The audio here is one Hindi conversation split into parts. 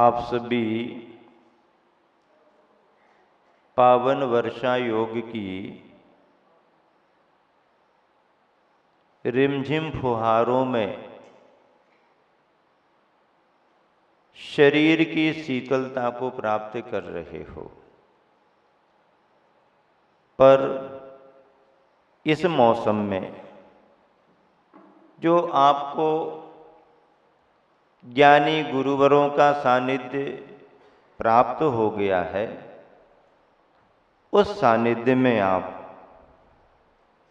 आप सभी पावन वर्षा योग की रिमझिम फुहारों में शरीर की शीतलता को प्राप्त कर रहे हो, पर इस मौसम में जो आपको ज्ञानी गुरुवरों का सानिध्य प्राप्त हो गया है, उस सानिध्य में आप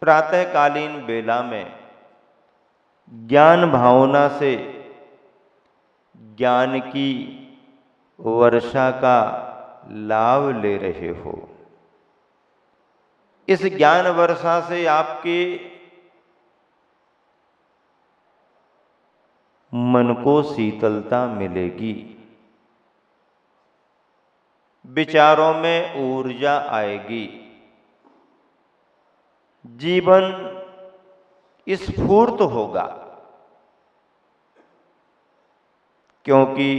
प्रातःकालीन बेला में ज्ञान भावना से ज्ञान की वर्षा का लाभ ले रहे हो। इस ज्ञान वर्षा से आपके मन को शीतलता मिलेगी, विचारों में ऊर्जा आएगी, जीवन स्फूर्त होगा, क्योंकि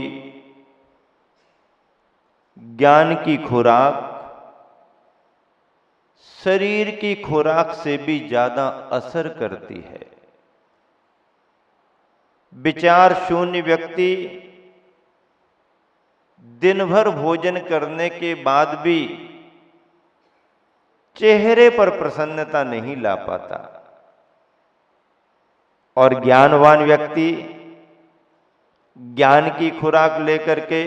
ज्ञान की खुराक शरीर की खुराक से भी ज्यादा असर करती है। विचार शून्य व्यक्ति दिन भर भोजन करने के बाद भी चेहरे पर प्रसन्नता नहीं ला पाता, और ज्ञानवान व्यक्ति ज्ञान की खुराक लेकर के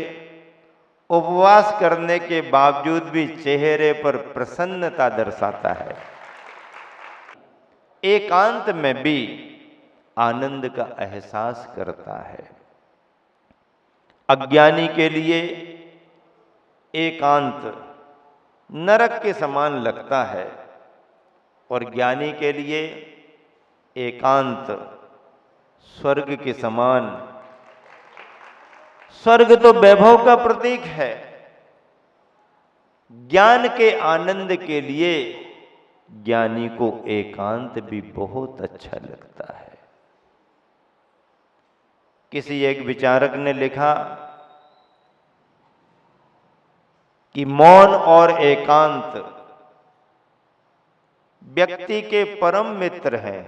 उपवास करने के बावजूद भी चेहरे पर प्रसन्नता दर्शाता है। एकांत में भी आनंद का एहसास करता है। अज्ञानी के लिए एकांत नरक के समान लगता है, और ज्ञानी के लिए एकांत स्वर्ग के समान। स्वर्ग तो वैभव का प्रतीक है। ज्ञान के आनंद के लिए ज्ञानी को एकांत भी बहुत अच्छा लगता है। किसी एक विचारक ने लिखा कि मौन और एकांत व्यक्ति के परम मित्र हैं।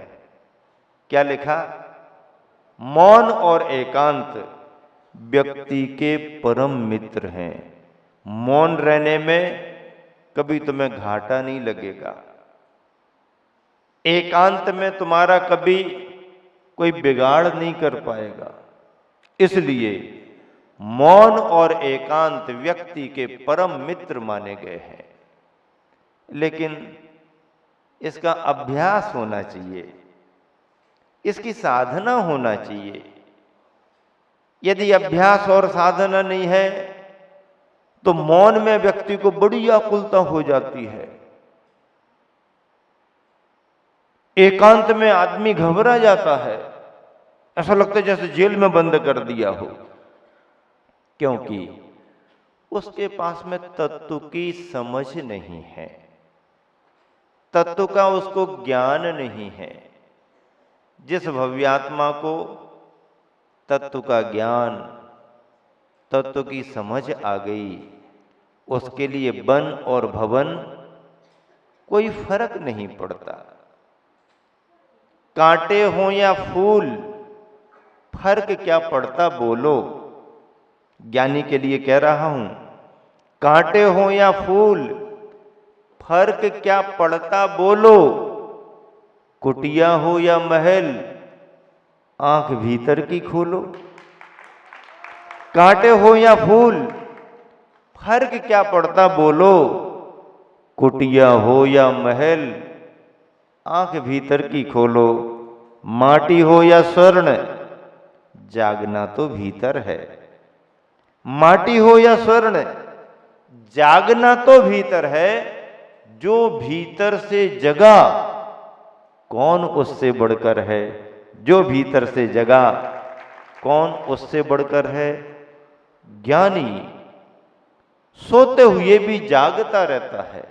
क्या लिखा? मौन और एकांत व्यक्ति के परम मित्र हैं। मौन रहने में कभी तुम्हें घाटा नहीं लगेगा, एकांत में तुम्हारा कभी कोई बिगाड़ नहीं कर पाएगा। इसलिए मौन और एकांत व्यक्ति के परम मित्र माने गए हैं। लेकिन इसका अभ्यास होना चाहिए, इसकी साधना होना चाहिए। यदि अभ्यास और साधना नहीं है तो मौन में व्यक्ति को बड़ी आकुलता हो जाती है। एकांत में आदमी घबरा जाता है, ऐसा लगता है जैसे जेल में बंद कर दिया हो, क्योंकि उसके पास में तत्व की समझ नहीं है, तत्व का उसको ज्ञान नहीं है। जिस भव्यात्मा को तत्व का ज्ञान, तत्व की समझ आ गई, उसके लिए वन और भवन कोई फर्क नहीं पड़ता। कांटे हो या फूल, फर्क क्या पड़ता बोलो। ज्ञानी के लिए कह रहा हूं, कांटे हो या फूल, फर्क क्या पड़ता बोलो। कुटिया हो या महल, आंख भीतर की खोलो। कांटे हो या फूल, फर्क क्या पड़ता बोलो। कुटिया हो या महल, आंख भीतर की खोलो। माटी हो या स्वर्ण, जागना तो भीतर है। माटी हो या स्वर्ण, जागना तो भीतर है। जो भीतर से जगा, कौन उससे बढ़कर है। जो भीतर से जगा, कौन उससे बढ़कर है। ज्ञानी सोते हुए भी जागता रहता है,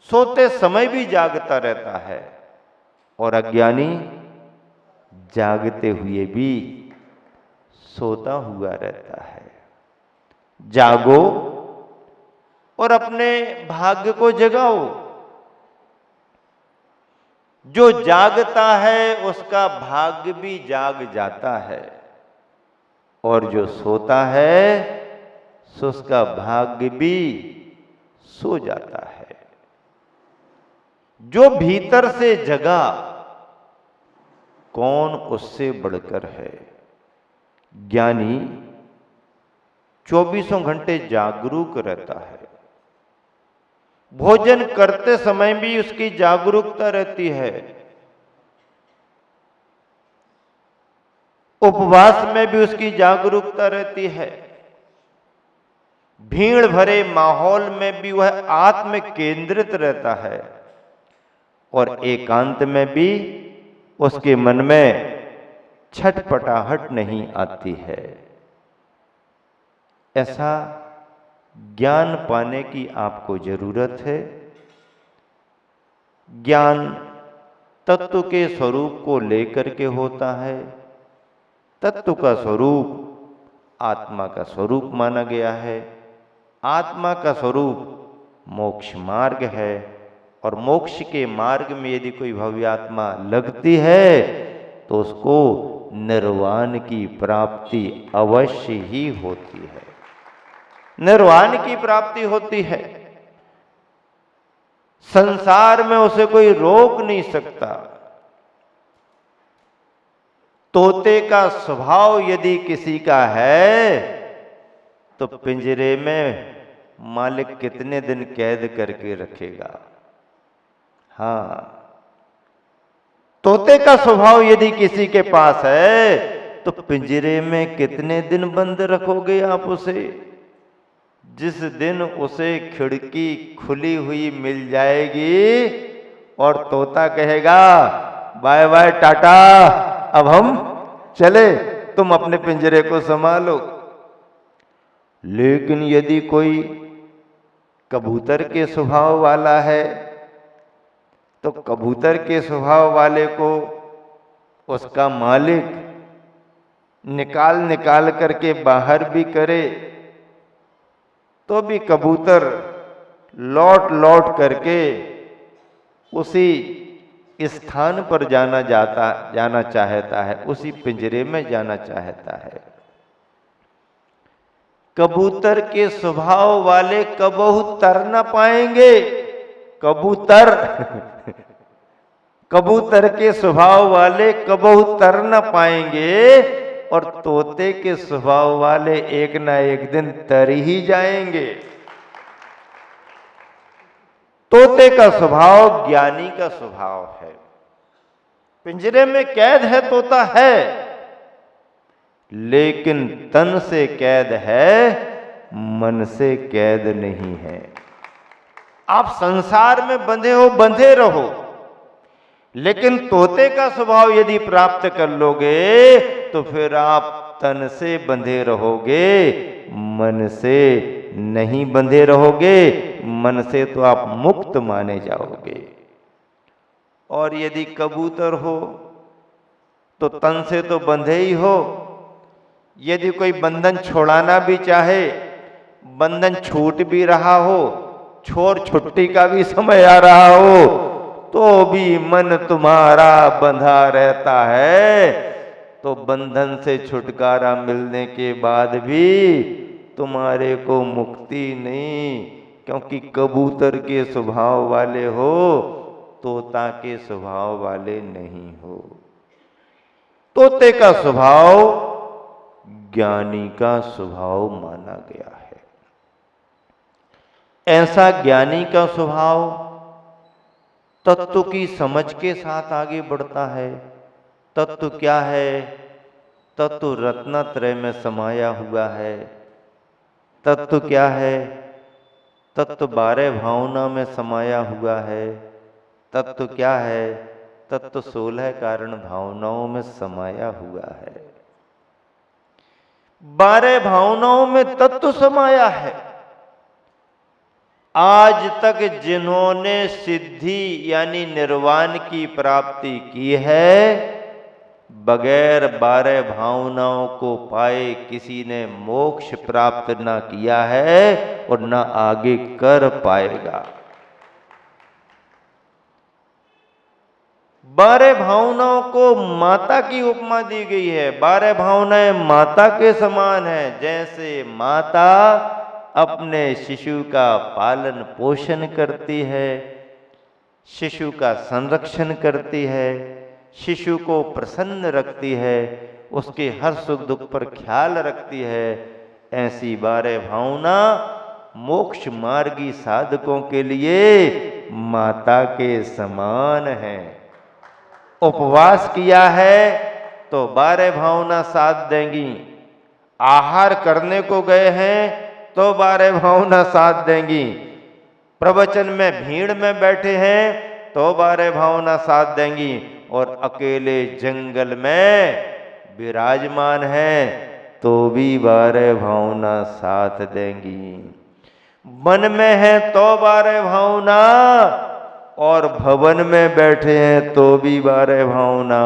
सोते समय भी जागता रहता है, और अज्ञानी जागते हुए भी सोता हुआ रहता है। जागो और अपने भाग्य को जगाओ। जो जागता है उसका भाग्य भी जाग जाता है, और जो सोता है सो उसका भाग्य भी सो जाता है। जो भीतर से जगा कौन उससे बढ़कर है। ज्ञानी 24 घंटे जागरूक रहता है। भोजन करते समय भी उसकी जागरूकता रहती है। उपवास में भी उसकी जागरूकता रहती है। भीड़ भरे माहौल में भी वह आत्म केंद्रित रहता है, और एकांत में भी उसके मन में छटपटाहट नहीं आती है। ऐसा ज्ञान पाने की आपको जरूरत है। ज्ञान तत्व के स्वरूप को लेकर के होता है। तत्व का स्वरूप आत्मा का स्वरूप माना गया है। आत्मा का स्वरूप मोक्ष मार्ग है, और मोक्ष के मार्ग में यदि कोई भव्यात्मा लगती है तो उसको निर्वाण की प्राप्ति अवश्य ही होती है। निर्वाण की प्राप्ति होती है। संसार में उसे कोई रोक नहीं सकता। तोते का स्वभाव यदि किसी का है तो पिंजरे में मालिक कितने दिन कैद करके रखेगा। हाँ, तोते का स्वभाव यदि किसी के पास है तो पिंजरे में कितने दिन बंद रखोगे आप उसे। जिस दिन उसे खिड़की खुली हुई मिल जाएगी और तोता कहेगा बाय बाय टाटा, अब हम चले, तुम अपने पिंजरे को संभालो। लेकिन यदि कोई कबूतर के स्वभाव वाला है तो कबूतर के स्वभाव वाले को उसका मालिक निकाल निकाल करके बाहर भी करे तो भी कबूतर लौट लौट करके उसी स्थान पर जाना चाहता है, उसी पिंजरे में जाना चाहता है। कबूतर के स्वभाव वाले कबहू तर न पाएंगे। कबूतर के स्वभाव वाले कबहू तर न पाएंगे, और तोते के स्वभाव वाले एक ना एक दिन तर ही जाएंगे। तोते का स्वभाव ज्ञानी का स्वभाव है। पिंजरे में कैद है तोता है, लेकिन तन से कैद है, मन से कैद नहीं है। आप संसार में बंधे हो, बंधे रहो, लेकिन तोते का स्वभाव यदि प्राप्त कर लोगे तो फिर आप तन से बंधे रहोगे, मन से नहीं बंधे रहोगे। मन से तो आप मुक्त माने जाओगे। और यदि कबूतर हो तो तन से तो बंधे ही हो। यदि कोई बंधन छोड़ाना भी चाहे, बंधन छूट भी रहा हो, छोर छुट्टी का भी समय आ रहा हो, तो भी मन तुम्हारा बंधा रहता है। तो बंधन से छुटकारा मिलने के बाद भी तुम्हारे को मुक्ति नहीं, क्योंकि कबूतर के स्वभाव वाले हो, तोता के स्वभाव वाले नहीं हो। तोते का स्वभाव ज्ञानी का स्वभाव माना गया है। ऐसा ज्ञानी का स्वभाव तत्व की समझ के साथ आगे बढ़ता है। तत्व क्या है? तत्व रत्नत्रय में समाया हुआ है। तत्व क्या है? तत्व 12 भावना में समाया हुआ है। तत्व क्या है? तत्व 16 कारण भावनाओं में समाया हुआ है। 12 भावनाओं में तत्व समाया है। आज तक जिन्होंने सिद्धि यानी निर्वाण की प्राप्ति की है, बगैर 12 भावनाओं को पाए किसी ने मोक्ष प्राप्त ना किया है और ना आगे कर पाएगा। 12 भावनाओं को माता की उपमा दी गई है। 12 भावनाएं माता के समान है। जैसे माता अपने शिशु का पालन पोषण करती है, शिशु का संरक्षण करती है, शिशु को प्रसन्न रखती है, उसके हर सुख दुख पर ख्याल रखती है, ऐसी 12 भावना मोक्ष मार्गी साधकों के लिए माता के समान है। उपवास किया है तो 12 भावना साथ देंगी। आहार करने को गए हैं तो 12 भावना साथ देंगी। प्रवचन में भीड़ में बैठे हैं तो 12 भावना साथ देंगी। और अकेले जंगल में विराजमान है तो भी 12 भावना साथ देंगी। वन में है तो 12 भावना, और भवन में बैठे हैं तो भी 12 भावना,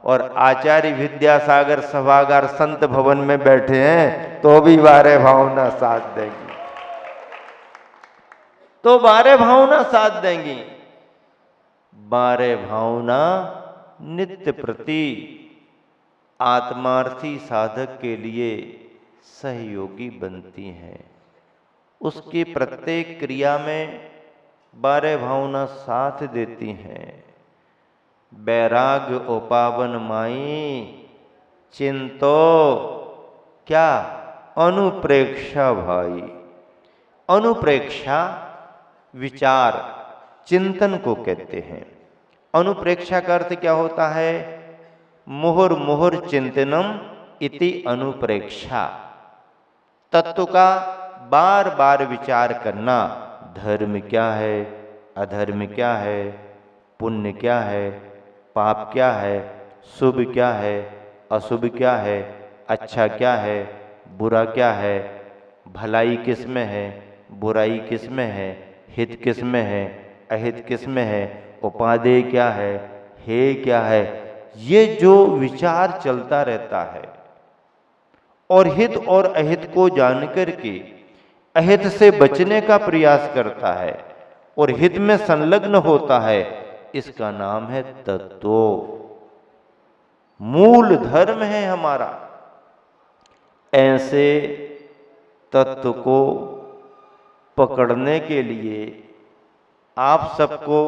और आचार्य विद्यासागर सभागार संत भवन में बैठे हैं तो भी 12 भावना साथ देंगी। तो 12 भावना साथ देंगी। 12 भावना नित्य प्रति आत्मार्थी साधक के लिए सहयोगी बनती हैं। उसकी प्रत्येक क्रिया में 12 भावना साथ देती हैं। बैराग उपावन माई चिंतो क्या अनुप्रेक्षा भाई। अनुप्रेक्षा विचार चिंतन को कहते हैं। अनुप्रेक्षा का अर्थ क्या होता है? मुहुर मुहुर चिंतनम इति अनुप्रेक्षा। तत्व का बार बार विचार करना। धर्म क्या है, अधर्म क्या है, पुण्य क्या है, पाप क्या है, शुभ क्या है, अशुभ क्या है, अच्छा क्या है, बुरा क्या है, भलाई किस में है, बुराई किस में है, हित किस में है, अहित किस में है, उपादेय क्या है, हे क्या है, ये जो विचार चलता रहता है और हित और अहित को जानकर के अहित से बचने का प्रयास करता है और हित में संलग्न होता है, इसका नाम है तत्व। मूल धर्म है हमारा। ऐसे तत्व को पकड़ने के लिए आप सबको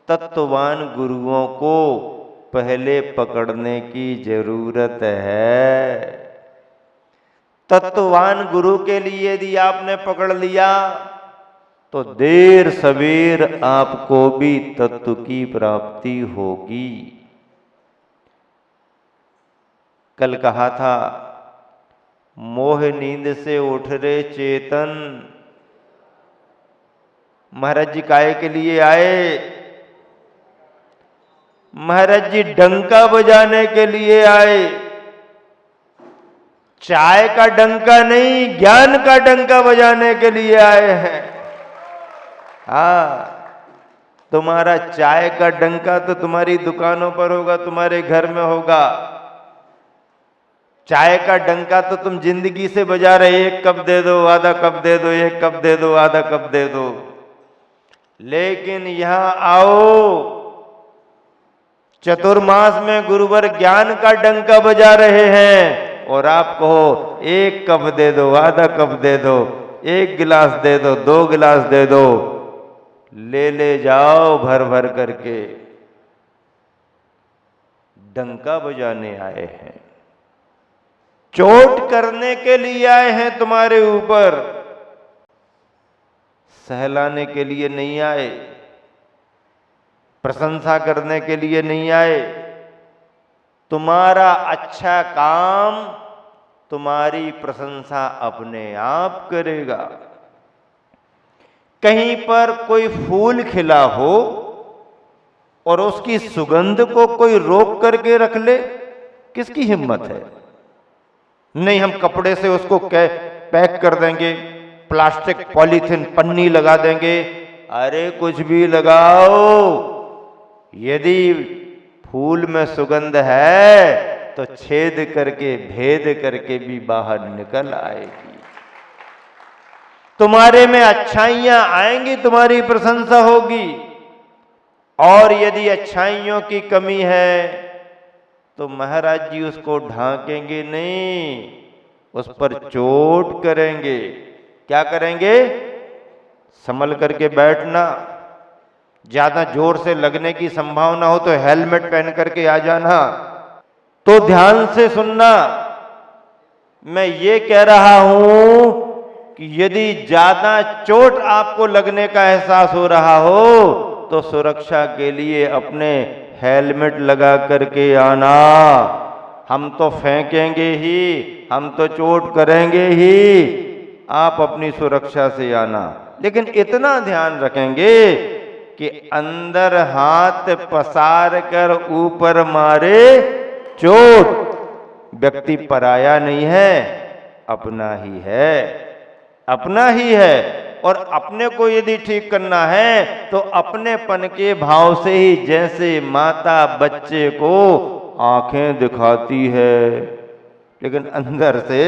तत्ववान गुरुओं को पहले पकड़ने की जरूरत है। तत्ववान गुरु के लिए यदि आपने पकड़ लिया तो देर सवेर आपको भी तत्व की प्राप्ति होगी। कल कहा था, मोह नींद से उठ रे चेतन। महाराज जी काहे के लिए आए? महाराज जी डंका बजाने के लिए आए। चाय का डंका नहीं, ज्ञान का डंका बजाने के लिए आए हैं। हाँ, तुम्हारा चाय का डंका तो तुम्हारी दुकानों पर होगा, तुम्हारे घर में होगा। चाय का डंका तो तुम जिंदगी से बजा रहे, एक कप दे दो, आधा कप दे दो, एक कप दे दो, आधा कप दे दो। लेकिन यहां आओ, चतुर्मास में गुरुवर ज्ञान का डंका बजा रहे हैं और आप कहो एक कप दे दो, आधा कप दे दो, एक गिलास दे दो, 2 गिलास दे दो। ले जाओ भर भर करके। डंका बजाने आए हैं, चोट करने के लिए आए हैं तुम्हारे ऊपर, सहलाने के लिए नहीं आए, प्रशंसा करने के लिए नहीं आए। तुम्हारा अच्छा काम तुम्हारी प्रशंसा अपने आप करेगा। कहीं पर कोई फूल खिला हो और उसकी सुगंध को कोई रोक करके रख ले, किसकी हिम्मत है? नहीं, हम कपड़े से उसको पैक कर देंगे, प्लास्टिक पॉलीथिन पन्नी लगा देंगे। अरे कुछ भी लगाओ, यदि फूल में सुगंध है तो छेद करके भेद करके भी बाहर निकल आएगी। तुम्हारे में अच्छाइयां आएंगी, तुम्हारी प्रशंसा होगी, और यदि अच्छाइयों की कमी है तो महाराज जी उसको ढांकेंगे नहीं, उस पर चोट करेंगे। क्या करेंगे? संभल करके बैठना, ज्यादा जोर से लगने की संभावना हो तो हेलमेट पहन करके आ जाना। तो ध्यान से सुनना, मैं ये कह रहा हूं कि यदि ज्यादा चोट आपको लगने का एहसास हो रहा हो तो सुरक्षा के लिए अपने हेलमेट लगा करके आना। हम तो फेंकेंगे ही, हम तो चोट करेंगे ही, आप अपनी सुरक्षा से आना। लेकिन इतना ध्यान रखेंगे कि अंदर हाथ पसार कर ऊपर मारे चोट। व्यक्ति पराया नहीं है, अपना ही है, अपना ही है। और अपने को यदि ठीक करना है तो अपनेपन के भाव से ही, जैसे माता बच्चे को आंखें दिखाती है लेकिन अंदर से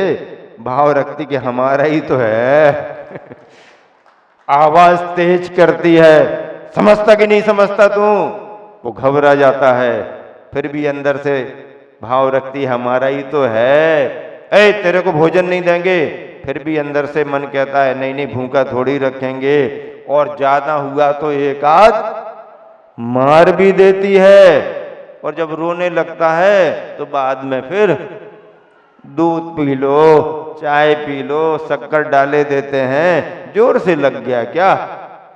भाव रखती कि हमारा ही तो है आवाज तेज करती है, समझता कि नहीं समझता तू? वो घबरा जाता है, फिर भी अंदर से भाव रखती हमारा ही तो है। ए तेरे को भोजन नहीं देंगे, फिर भी अंदर से मन कहता है नहीं नहीं भूखा थोड़ी रखेंगे, और ज्यादा हुआ तो एक आध मार भी देती है। और जब रोने लगता है तो बाद में फिर दूध पी लो, चाय पी लो, शक्कर डाले देते हैं, जोर से लग गया क्या,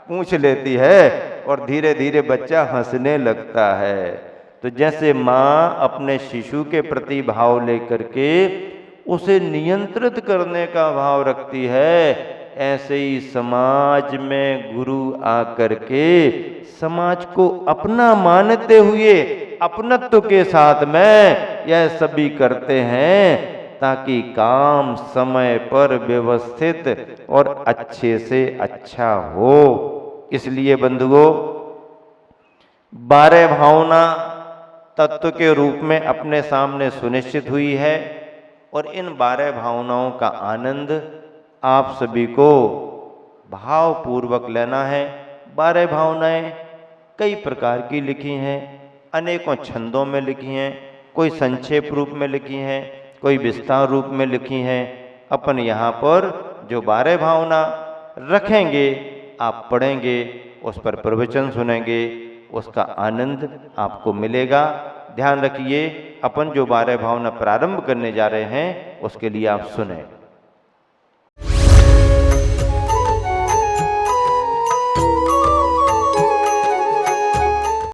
पूछ लेती है, और धीरे धीरे बच्चा हंसने लगता है। तो जैसे माँ अपने शिशु के प्रति भाव लेकर के उसे नियंत्रित करने का भाव रखती है, ऐसे ही समाज में गुरु आकर के समाज को अपना मानते हुए अपनत्व के साथ में यह सभी करते हैं ताकि काम समय पर व्यवस्थित और अच्छे से अच्छा हो। इसलिए बंधुओं, 12 भावना तत्व के रूप में अपने सामने सुनिश्चित हुई है, और इन 12 भावनाओं का आनंद आप सभी को भावपूर्वक लेना है। 12 भावनाएं कई प्रकार की लिखी हैं, अनेकों छंदों में लिखी हैं, कोई संक्षेप रूप में लिखी हैं, कोई विस्तार रूप में लिखी हैं। अपन यहाँ पर जो 12 भावना रखेंगे, आप पढ़ेंगे, उस पर प्रवचन सुनेंगे, उसका आनंद आपको मिलेगा। ध्यान रखिए, अपन जो 12 भावना प्रारंभ करने जा रहे हैं उसके लिए आप सुने।